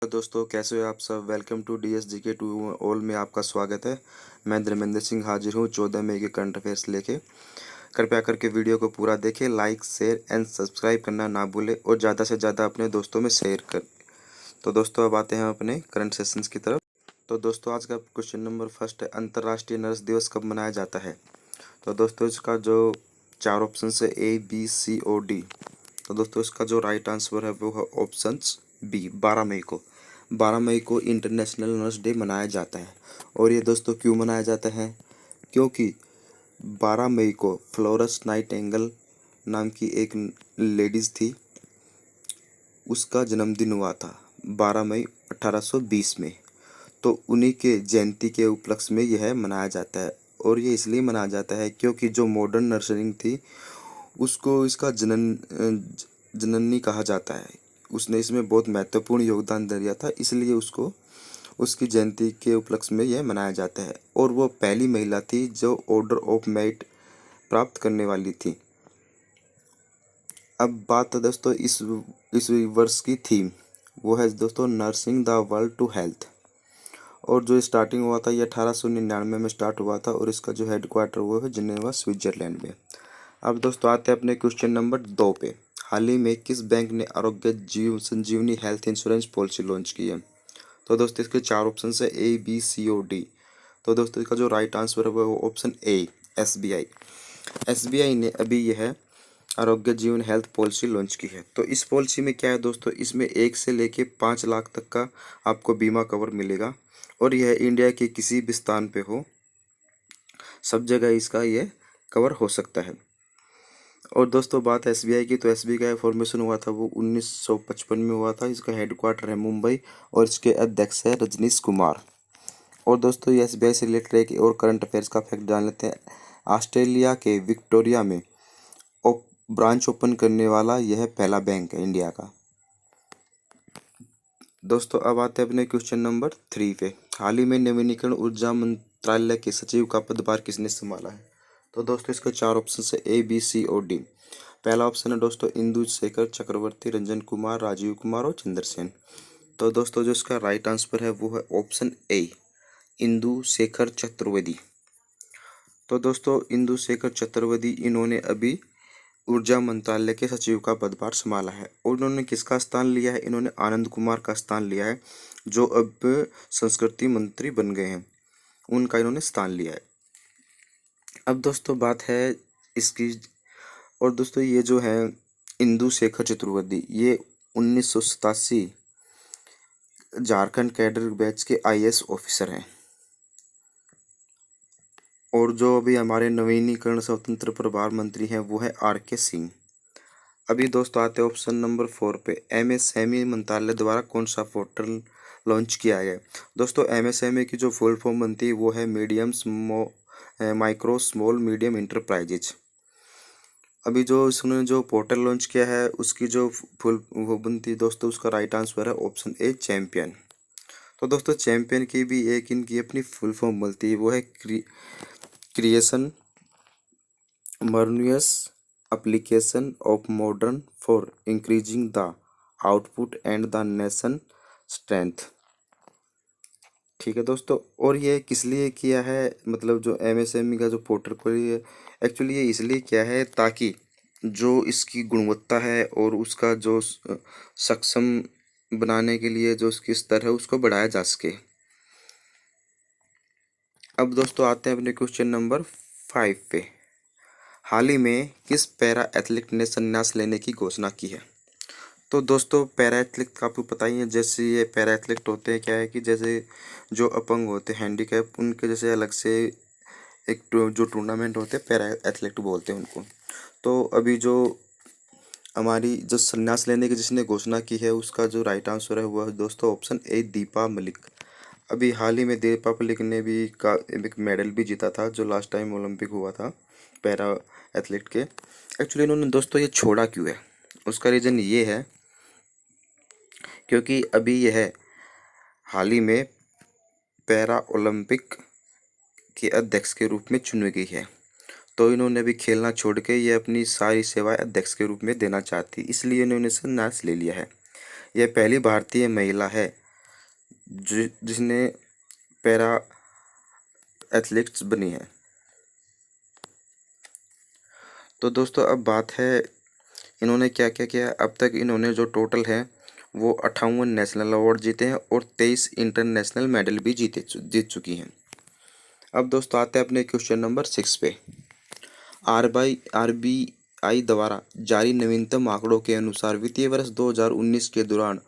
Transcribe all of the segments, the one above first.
दोस्तों, कैसे हो आप सब। Welcome to DSGK to all में आपका स्वागत है। मैं धर्मेंद्र सिंह हाजिर हूँ 14 मई के करंट अफेयर्स लेके। कृपया करके वीडियो को पूरा देखें, लाइक शेयर एंड सब्सक्राइब करना ना भूलें और ज़्यादा से ज़्यादा अपने दोस्तों में शेयर कर। तो दोस्तों, अब आते हैं अपने करंट सेशंस की तरफ। तो दोस्तों, आज का क्वेश्चन नंबर फर्स्ट है, अंतर्राष्ट्रीय नर्स दिवस कब मनाया जाता है। तो दोस्तों, इसका जो चार ऑप्शन है ABCOD। तो दोस्तों, इसका जो राइट आंसर है वो है ऑप्शन बी, 12 मई को। 12 मई को इंटरनेशनल नर्स डे मनाया जाता है। और ये दोस्तों क्यों मनाया जाता है, क्योंकि 12 मई को फ्लोरेंस नाइटिंगेल नाम की एक लेडीज़ थी, उसका जन्मदिन हुआ था 12 मई 1820 में। तो उन्हीं के जयंती के उपलक्ष्य में यह मनाया जाता है। और ये इसलिए मनाया जाता है क्योंकि जो मॉडर्न नर्सिंग थी उसको इसका जननी कहा जाता है। उसने इसमें बहुत महत्वपूर्ण योगदान दिया था, इसलिए उसको उसकी जयंती के उपलक्ष्य में यह मनाया जाता है। और वो पहली महिला थी जो ऑर्डर ऑफ मेरिट प्राप्त करने वाली थी। अब बात है दोस्तों इस वर्ष की थीम, वो है दोस्तों nursing the world to health. और जो स्टार्टिंग हुआ था ये 1899 में स्टार्ट हुआ था और इसका जो हेडक्वार्टर वो है जिनेवा स्विट्जरलैंड में। अब दोस्तों आते हैं अपने क्वेश्चन नंबर 2 पे। हाल ही में किस बैंक ने आरोग्य संजीवनी हेल्थ इंश्योरेंस पॉलिसी लॉन्च की है। तो दोस्तों, इसके चार ऑप्शन है ABCOD। तो दोस्तों, इसका जो राइट आंसर है वो ऑप्शन ए, SBI। SBI ने अभी यह आरोग्य जीवन हेल्थ पॉलिसी लॉन्च की है। तो इस पॉलिसी में क्या है दोस्तों, इसमें 1 से लेके 5 लाख तक का आपको बीमा कवर मिलेगा। और यह इंडिया के किसी भी स्थान पे हो, सब जगह इसका यह कवर हो सकता है। और दोस्तों बात है SBI की, तो SBI का फॉर्मेशन हुआ था वो 1955 में हुआ था। इसका हेडक्वार्टर है मुंबई और इसके अध्यक्ष है रजनीश कुमार। और दोस्तों, ये SBI से रिलेटेड एक और करंट अफेयर्स का फैक्ट जान लेते हैं। ऑस्ट्रेलिया के विक्टोरिया में ब्रांच ओपन करने वाला यह पहला बैंक है इंडिया का। दोस्तों, अब आते हैं अपने क्वेश्चन नंबर 3 पे। हाल ही में नवीनीकरण ऊर्जा मंत्रालय के सचिव का पदभार किसने संभाला है। तो दोस्तों, इसके चार ऑप्शन है ABCOD। पहला ऑप्शन है दोस्तों इंदु शेखर चक्रवर्ती, रंजन कुमार, राजीव कुमार और चंद्रसेन। तो दोस्तों, जो इसका राइट आंसर है वो है ऑप्शन ए, इंदु शेखर चतुर्वेदी। तो दोस्तों, इंदु शेखर चतुर्वेदी इन्होंने अभी ऊर्जा मंत्रालय के सचिव का पदभार संभाला है। और इन्होंने किसका स्थान लिया है, इन्होंने आनंद कुमार का स्थान लिया है, जो अब संस्कृति मंत्री बन गए हैं, उनका इन्होंने स्थान लिया है। अब दोस्तों बात है इसकी। और दोस्तों, ये जो है इंदु शेखर चतुर्वेदी, ये 1987 झारखंड कैडर बैच के IAS ऑफिसर हैं। और जो अभी हमारे नवीनीकरण स्वतंत्र प्रभार मंत्री हैं वो है RK सिंह। अभी दोस्तों आते हैं ऑप्शन नंबर 4 पे। MSME मंत्रालय द्वारा कौन सा पोर्टल लॉन्च किया है। दोस्तों, MSME की जो फुल फॉर्म बनती है वो है माइक्रो स्मॉल मीडियम इंटरप्राइजेज। अभी जो इसने जो पोर्टल लॉन्च किया है उसकी जो फुल वो बनती है दोस्तों, उसका राइट आंसर है ऑप्शन ए, चैंपियन। तो दोस्तों, चैंपियन की भी एक इनकी अपनी फुल फॉर्म बनती है, वो है creation मर्नियस application of modern for increasing the output and the nation strength। ठीक है दोस्तों, और ये किस लिए किया है, मतलब जो MSME का जो पोर्टल को लिए एक्चुअली ये इसलिए किया है ताकि जो इसकी गुणवत्ता है और उसका जो सक्षम बनाने के लिए जो उसकी स्तर है उसको बढ़ाया जा सके। अब दोस्तों आते हैं अपने क्वेश्चन नंबर 5 पे। हाल ही में किस पैरा एथलीट ने संन्यास लेने की घोषणा की है। तो दोस्तों, पैरा एथलीट का आपको पता ही है, जैसे ये पैरा एथलीट होते हैं क्या है कि जैसे जो अपंग होते हैं, हैंडीकैप, उनके जैसे अलग से एक जो टूर्नामेंट होते हैं पैरा एथलीट बोलते हैं उनको। तो अभी जो हमारी जो संन्यास लेने की जिसने घोषणा की है उसका जो राइट आंसर है वह दोस्तों ऑप्शन ए, दीपा मलिक। अभी हाल ही में दीपा मलिक ने भी एक मेडल भी जीता था जो लास्ट टाइम ओलंपिक हुआ था पैरा एथलीट के। एक्चुअली इन्होंने दोस्तों ये छोड़ा क्यों है, उसका रीज़न ये है क्योंकि अभी यह हाल ही में पैरा ओलंपिक के अध्यक्ष के रूप में चुनी गई है। तो इन्होंने भी खेलना छोड़ के ये अपनी सारी सेवाएं अध्यक्ष के रूप में देना चाहती, इसलिए इन्होंने संन्यास ले लिया है। यह पहली भारतीय महिला है जिसने पैरा एथलीट्स बनी है। तो दोस्तों अब बात है इन्होंने क्या क्या किया। अब तक इन्होंने जो टोटल है वो 58 नेशनल अवार्ड जीते हैं और 23 इंटरनेशनल मेडल भी जीत चुकी हैं। अब दोस्तों आते हैं अपने क्वेश्चन नंबर 6 पे। आरबीआई द्वारा जारी नवीनतम आंकड़ों के अनुसार वित्तीय वर्ष 2019 के दौरान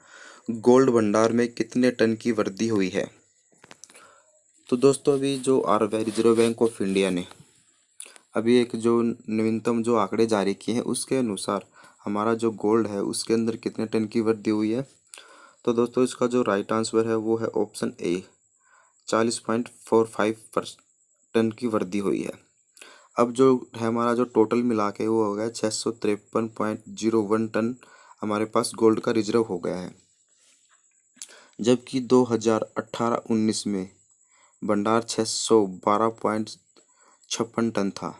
गोल्ड भंडार में कितने टन की वृद्धि हुई है। तो दोस्तों अभी जो RBI reserve bank of India ने अभी एक जो नवीनतम जो आंकड़े जारी किए हैं उसके अनुसार हमारा जो गोल्ड है उसके अंदर कितने टन की वृद्धि हुई है। तो दोस्तों इसका जो राइट आंसर है वो है ऑप्शन ए, 40.45 टन की वृद्धि हुई है। अब जो है हमारा जो टोटल मिला के वो हो गया 653.01 टन हमारे पास गोल्ड का रिजर्व हो गया है। जबकि 2018-19 में भंडार 612.56 टन था।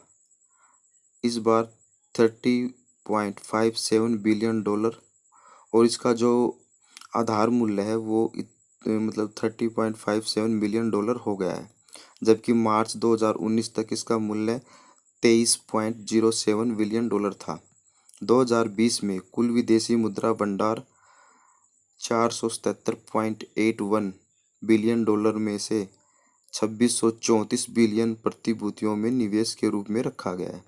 इस बार 30.57 बिलियन डॉलर और इसका जो आधार मूल्य है वो मतलब 30.57 बिलियन डॉलर हो गया है। जबकि मार्च 2019 तक इसका मूल्य 23.07 बिलियन डॉलर था। 2020 में कुल विदेशी मुद्रा भंडार 477.81 बिलियन डॉलर में से 2634 बिलियन प्रतिभूतियों में निवेश के रूप में रखा गया है।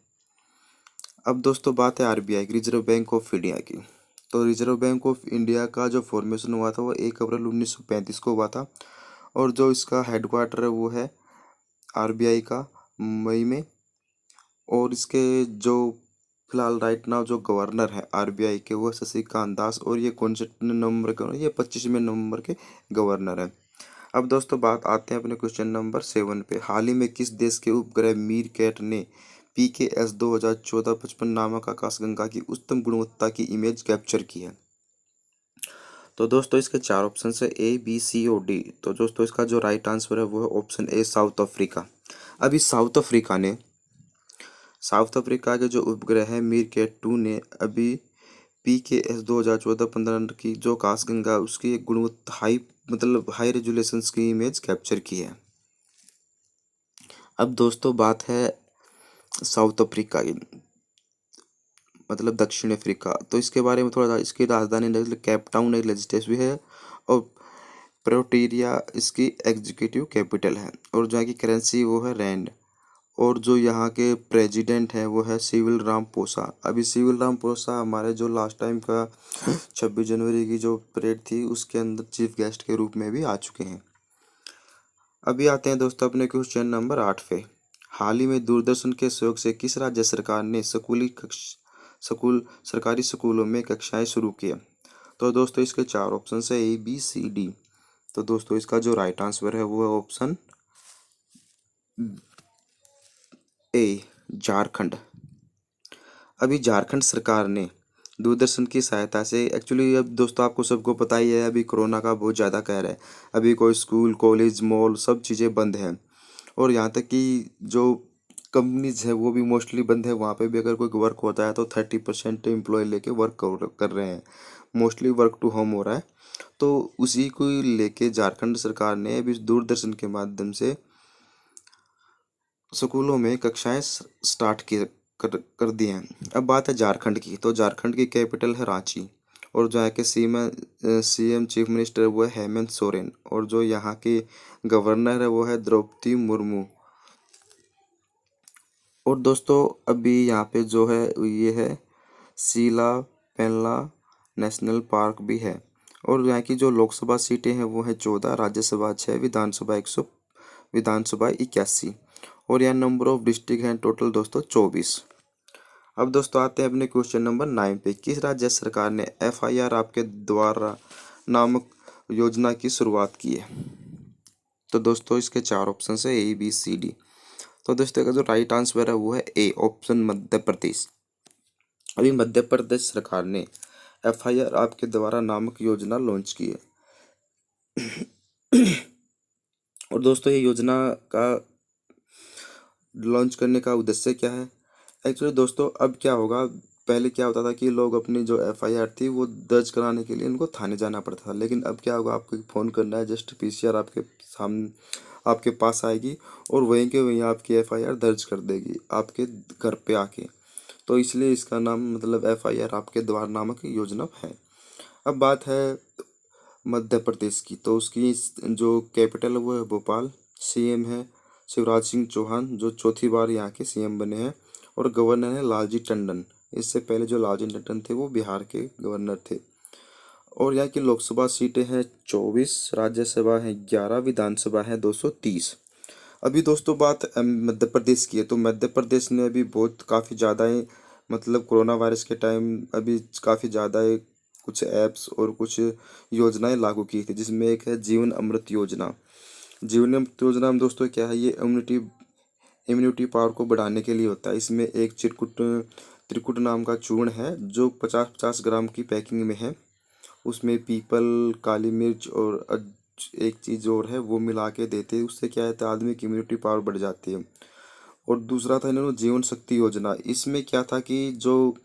अब दोस्तों बात है आरबीआई की, रिजर्व बैंक ऑफ इंडिया की। तो रिजर्व बैंक ऑफ इंडिया का जो फॉर्मेशन हुआ था वो 1 अप्रैल 1935 को हुआ था और जो इसका हेडक्वार्टर है वो है आरबीआई का मुंबई में। और इसके जो फिलहाल राइट नाउ जो गवर्नर है आरबीआई के वो शशिकांत दास और ये कौन से नंबर के, ये 25वें नंबर के गवर्नर है। अब दोस्तों बात आते हैं अपने क्वेश्चन नंबर 7 पे। हाल ही में किस देश के उपग्रह मीरकैट ने PKS 2014-55 नामक आकाशगंगा की उच्चतम गुणवत्ता की इमेज कैप्चर की है। तो दोस्तों इसके 4 ऑप्शन है A, B, C और D। तो दोस्तों इसका जो राइट आंसर है वो है ऑप्शन ए, साउथ अफ्रीका। अभी साउथ अफ्रीका के जो उपग्रह है मीरकैट 2 ने अभी PKS 2014-15 की जो आकाशगंगा उसकी एक गुणवत्ता हाई रेजुलेशन की इमेज कैप्चर की है। अब दोस्तों बात है साउथ अफ्रीका की, मतलब दक्षिण अफ्रीका। तो इसके बारे में थोड़ा, इसकी राजधानी कैप टाउन एक लेजिस्लेटिव है और प्रेटोरिया इसकी एग्जीक्यूटिव कैपिटल है और जो है की करेंसी वो है रैंड। और जो यहाँ के प्रेसिडेंट हैं वो है सिविल रामपोसा। अभी सिविल रामपोसा हमारे जो लास्ट टाइम का 26 जनवरी की जो परेड थी उसके अंदर चीफ गेस्ट के रूप में भी आ चुके हैं। अभी आते हैं दोस्तों अपने क्वेश्चन नंबर 8 पे। हाल ही में दूरदर्शन के सहयोग से किस राज्य सरकार ने सरकारी स्कूलों में कक्षाएं शुरू किया। तो दोस्तों इसके 4 ऑप्शन है A, B, C, D। तो दोस्तों इसका जो राइट आंसर है वो है ऑप्शन ए, झारखंड। अभी झारखंड सरकार ने दूरदर्शन की सहायता से, एक्चुअली अब दोस्तों आपको सबको पता ही है अभी कोरोना का बहुत ज़्यादा कहर है। अभी कोई स्कूल कॉलेज मॉल सब चीज़ें बंद हैं और यहाँ तक कि जो कंपनीज है वो भी मोस्टली बंद है। वहाँ पे भी अगर कोई वर्क होता है तो 30% एम्प्लॉय लेके वर्क कर रहे हैं। मोस्टली वर्क टू होम हो रहा है। तो उसी को लेके झारखंड सरकार ने अभी दूरदर्शन के माध्यम से स्कूलों में कक्षाएं स्टार्ट कर दी हैं। अब बात है झारखंड की। तो झारखंड की कैपिटल है रांची और जो यहाँ के CM चीफ मिनिस्टर वो है हेमंत सोरेन और जो यहाँ की गवर्नर है वो है द्रौपदी मुर्मू। और दोस्तों अभी यहाँ पे जो है ये है सीला पेनला नेशनल पार्क भी है। और यहाँ की जो लोकसभा सीटें हैं वो है 14, राज्यसभा 6, विधानसभा 81 और यहाँ नंबर ऑफ डिस्ट्रिक्ट हैं टोटल दोस्तों 24। अब दोस्तों आते हैं अपने क्वेश्चन नंबर 9 पे। किस राज्य सरकार ने FIR आपके द्वारा नामक योजना की शुरुआत की है। तो दोस्तों इसके 4 ऑप्शन है A, B, C, D। तो दोस्तों का जो राइट आंसर है वो है ए, ऑप्शन मध्य प्रदेश। अभी मध्य प्रदेश सरकार ने FIR आपके द्वारा नामक योजना लॉन्च की है। और दोस्तों ये योजना का लॉन्च करने का उद्देश्य क्या है। एक्चुअली दोस्तों अब क्या होगा, पहले क्या होता था कि लोग अपनी जो एफआईआर थी वो दर्ज कराने के लिए उनको थाने जाना पड़ता था, लेकिन अब क्या होगा, आपको फ़ोन करना है, जस्ट पीसीआर आपके सामने आपके पास आएगी और वहीं के वहीं आपकी एफआईआर दर्ज कर देगी आपके घर पे आके। तो इसलिए इसका नाम मतलब एफआईआर आपके द्वार नामक योजना है। अब बात है मध्य प्रदेश की, तो उसकी जो कैपिटल है वो है भोपाल। सीएम है शिवराज सिंह चौहान, जो चौथी बार यहाँ के सीएम बने हैं, और गवर्नर है लालजी टंडन। इससे पहले जो लालजी टंडन थे वो बिहार के गवर्नर थे। और यहाँ की लोकसभा सीटें हैं 24, राज्यसभा है 11, विधानसभा है 230। अभी दोस्तों बात मध्य प्रदेश की है, तो मध्य प्रदेश ने अभी बहुत काफ़ी ज़्यादा ही मतलब कोरोना वायरस के टाइम अभी काफ़ी ज़्यादा ही कुछ ऐप्स और कुछ योजनाएं लागू की थी, जिसमें एक है जीवन अमृत योजना। जीवन अमृत योजना में दोस्तों क्या है, ये इम्यूनिटी पावर को बढ़ाने के लिए होता है। इसमें एक त्रिकुट नाम का चूर्ण है जो 50-50 ग्राम की पैकिंग में है। उसमें पीपल, काली मिर्च और एक चीज़ और है वो मिला के देते हैं। उससे क्या है, तो आदमी की इम्यूनिटी पावर बढ़ जाती है। और दूसरा था इन्होंने जीवन शक्ति योजना। इसमें क्या था कि जो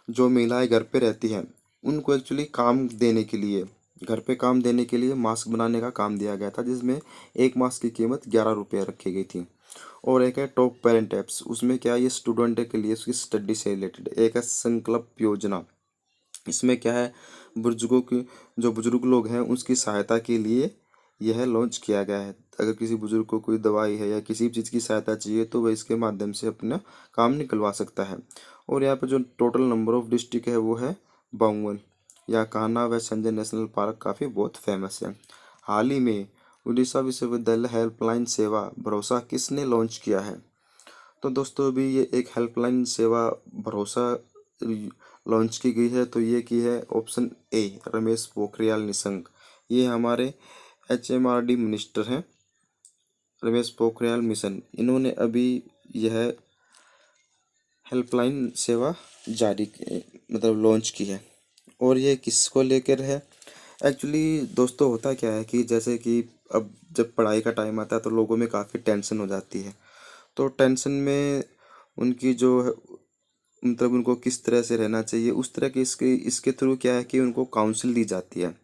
जो महिलाएं घर पे रहती हैं उनको एक्चुअली काम देने के लिए, घर पे काम देने के लिए मास्क बनाने का काम दिया गया था, जिसमें एक मास्क की कीमत 11 रुपये रखी गई थी। और एक है टॉप पेरेंट एप्स, उसमें क्या है, ये स्टूडेंट के लिए उसकी स्टडी से रिलेटेड। एक है संकल्प योजना, इसमें क्या है, बुजुर्गों की जो बुजुर्ग लोग हैं उसकी सहायता के लिए यह लॉन्च किया गया है। अगर किसी बुजुर्ग को कोई दवाई है या किसी भी चीज़ की सहायता चाहिए तो वह इसके माध्यम से अपना काम निकलवा सकता है। और यहाँ पर जो टोटल नंबर ऑफ डिस्ट्रिक्ट है वो है 52। यहाँ कान्हा व संजय नेशनल पार्क काफ़ी बहुत फेमस है। हाल ही में उड़ीसा विश्वविद्यालय हेल्पलाइन सेवा भरोसा किसने लॉन्च किया है? तो दोस्तों अभी ये एक हेल्पलाइन सेवा भरोसा लॉन्च की गई है, तो ये की है ऑप्शन ए, रमेश पोखरियाल निशंक। ये हमारे एचएमआरडी मिनिस्टर हैं, रमेश पोखरियाल मिशन। इन्होंने अभी यह हेल्पलाइन सेवा मतलब लॉन्च की है। और ये किसको लेकर है? एक्चुअली दोस्तों होता क्या है कि जैसे कि अब जब पढ़ाई का टाइम आता है तो लोगों में काफ़ी टेंशन हो जाती है। तो टेंशन में उनकी जो मतलब उनको किस तरह से रहना चाहिए उस तरह के इसके इसके थ्रू क्या है कि उनको काउंसिल दी जाती है।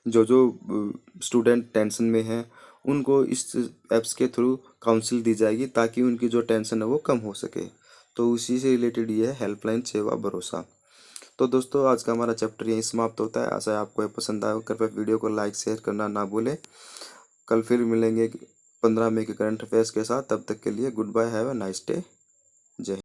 जो जो स्टूडेंट टेंशन में हैं उनको इस ऐप्स के थ्रू काउंसिल दी जाएगी ताकि उनकी जो टेंशन है वो कम हो सके। तो उसी से रिलेटेड ये है हेल्पलाइन सेवा भरोसा। तो दोस्तों आज का हमारा चैप्टर यहीं समाप्त होता है। आशा है आपको ये पसंद आया। कृपया वीडियो को लाइक शेयर करना ना भूलें। कल फिर मिलेंगे 15 मई के करंट अफेयर्स के साथ। तब तक के लिए goodbye, have a nice day. जय हिंद।